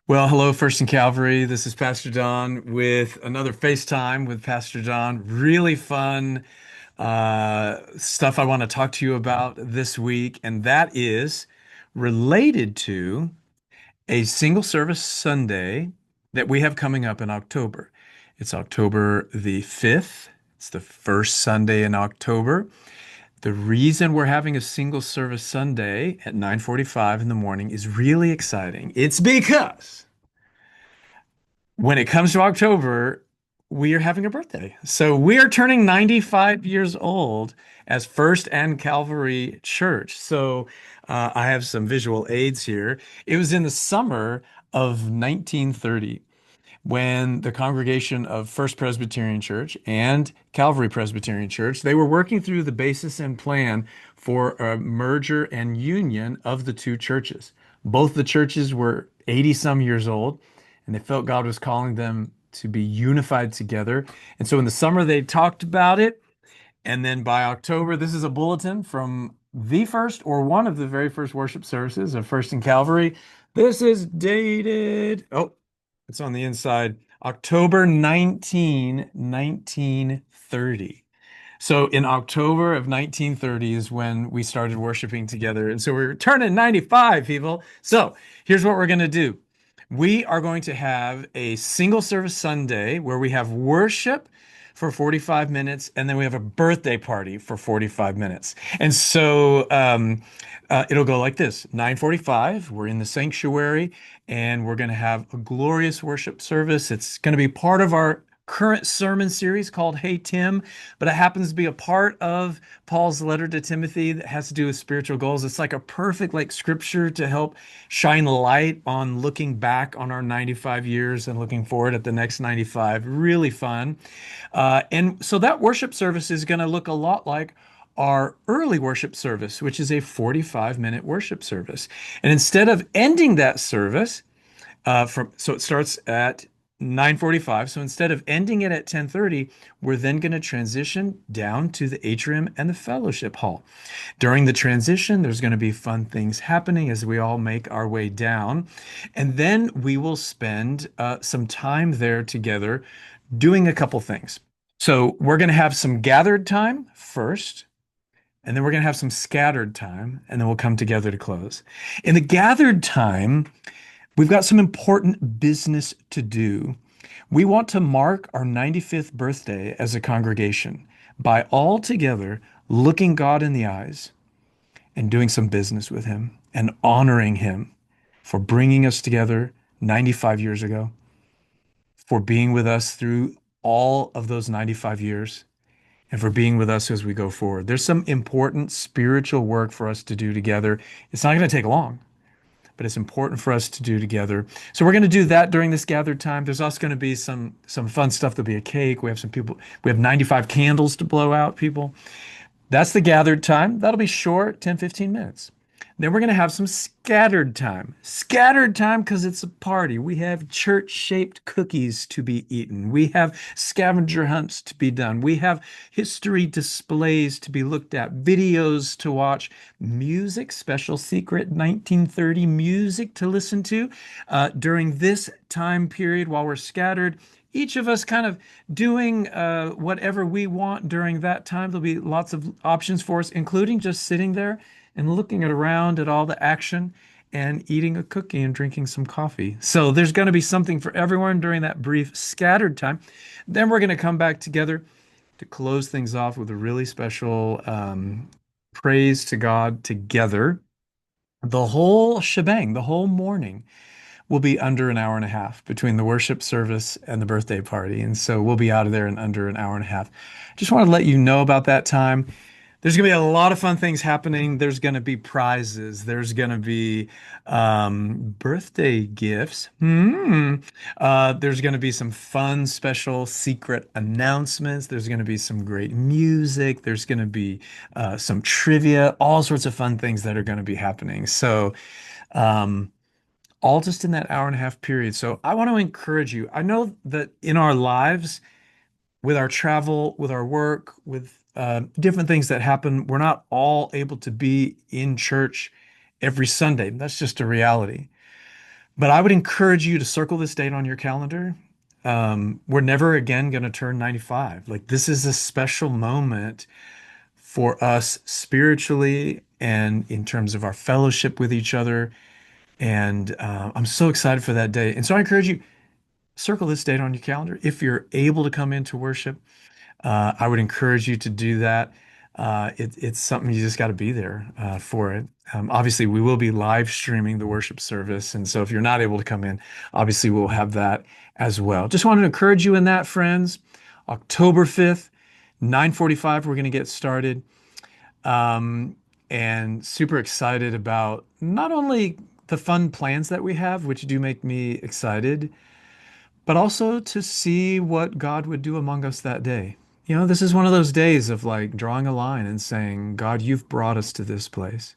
Well, hello, First and Calvary. This is Pastor Don with another FaceTime with Pastor Don. Really fun stuff I want to talk to you about this week, and that is related to a single service Sunday that we have coming up in October. It's October the 5th. It's the first Sunday in October. The reason we're having a single service Sunday at 9:45 in the morning is really exciting. It's because when it comes to October, we are having a birthday. So we are turning 95 years old as First and Calvary Church. So I have some visual aids here. It was in the summer of 1930 when the congregation of First Presbyterian Church and Calvary Presbyterian Church, they were working through the basis and plan for a merger and union of the two churches. Both the churches were 80 some years old, and they felt God was calling them to be unified together. And so in the summer, they talked about it. And then by October, this is a bulletin from the first or one of the very first worship services of First and Calvary. This is dated, oh, it's on the inside, October 19, 1930. So in October of 1930 is when we started worshiping together. And so we're turning 95, people. So here's what we're going to do. We are going to have a single service Sunday where we have worship for 45 minutes and then we have a birthday party for 45 minutes. And so it'll go like this. 9:45, we're in the sanctuary and we're going to have a glorious worship service. It's going to be part of our current sermon series called Hey Tim, but it happens to be a part of Paul's letter to Timothy that has to do with spiritual goals. It's like a perfect like scripture to help shine light on looking back on our 95 years and looking forward at the next 95. Really fun. And so that worship service is going to look a lot like our early worship service, which is a 45-minute worship service. And instead of ending that service, so it starts at 9:45. So instead of ending it at 10:30, we're then going to transition down to the atrium and the fellowship hall. During the transition, there's going to be fun things happening as we all make our way down. And then we will spend some time there together doing a couple things. So we're going to have some gathered time first, and then we're going to have some scattered time, and then we'll come together to close. In the gathered time, we've got some important business to do. We want to mark our 95th birthday as a congregation by all together looking God in the eyes and doing some business with Him and honoring Him for bringing us together 95 years ago, for being with us through all of those 95 years, and for being with us as we go forward. There's some important spiritual work for us to do together. It's not going to take long, but it's important for us to do together. So we're going to do that during this gathered time. There's also going to be some fun stuff. There'll be a cake. We have some people. We have 95 candles to blow out, people. That's the gathered time. That'll be short, 10, 15 minutes. Then we're going to have some scattered time. Scattered time because it's a party. We have church-shaped cookies to be eaten. We have scavenger hunts to be done. We have history displays to be looked at, videos to watch, music, special secret 1930 music to listen to during this time period while we're scattered, each of us kind of doing whatever we want during that time. There'll be lots of options for us, including just sitting there and looking around at all the action and eating a cookie and drinking some coffee. So there's going to be something for everyone during that brief scattered time. Then we're going to come back together to close things off with a really special praise to God together. The whole shebang, the whole morning will be under an hour and a half between the worship service and the birthday party. And so we'll be out of there in under an hour and a half. Just want to let you know about that time. There's going to be a lot of fun things happening. There's going to be prizes. There's going to be birthday gifts. There's going to be some fun, special, secret announcements. There's going to be some great music. There's going to be some trivia, all sorts of fun things that are going to be happening. So, all just in that hour and a half period. So I want to encourage you. I know that in our lives, with our travel, with our work, with different things that happen, we're not all able to be in church every Sunday. That's just a reality. But I would encourage you to circle this date on your calendar. We're never again going to turn 95. Like, this is a special moment for us spiritually and in terms of our fellowship with each other. And I'm so excited for that day. And so I encourage you, circle this date on your calendar. If you're able to come into worship, I would encourage you to do that. It's something you just got to be there for it. Obviously, we will be live streaming the worship service. And so if you're not able to come in, obviously we'll have that as well. Just wanted to encourage you in that, friends. October 5th, 9:45, we're going to get started. Um, and super excited about not only the fun plans that we have, which do make me excited, but also to see what God would do among us that day. You know, this is one of those days of like drawing a line and saying, God, you've brought us to this place.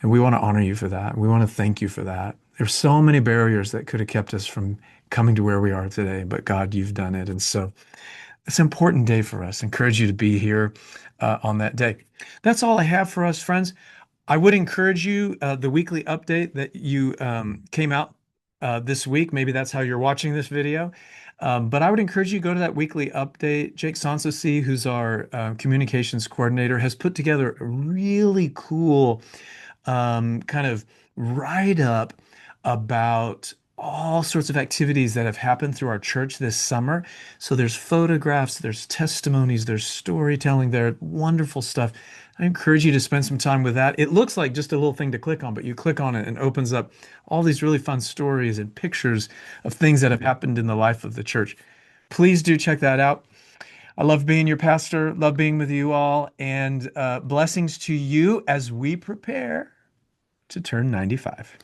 And we want to honor you for that. We want to thank you for that. There's so many barriers that could have kept us from coming to where we are today, but God, you've done it. And so it's an important day for us. I encourage you to be here on that day. That's all I have for us, friends. I would encourage you, the weekly update that you came out this week. Maybe that's how you're watching this video. But I would encourage you to go to that weekly update. Jake Sanssouci, who's our communications coordinator, has put together a really cool kind of write up about all sorts of activities that have happened through our church this summer. So there's photographs, there's testimonies, there's storytelling there, wonderful stuff. I encourage you to spend some time with that. It looks like just a little thing to click on, but you click on it and it opens up all these really fun stories and pictures of things that have happened in the life of the church. Please do check that out. I love being your pastor, love being with you all, and blessings to you as we prepare to turn 95.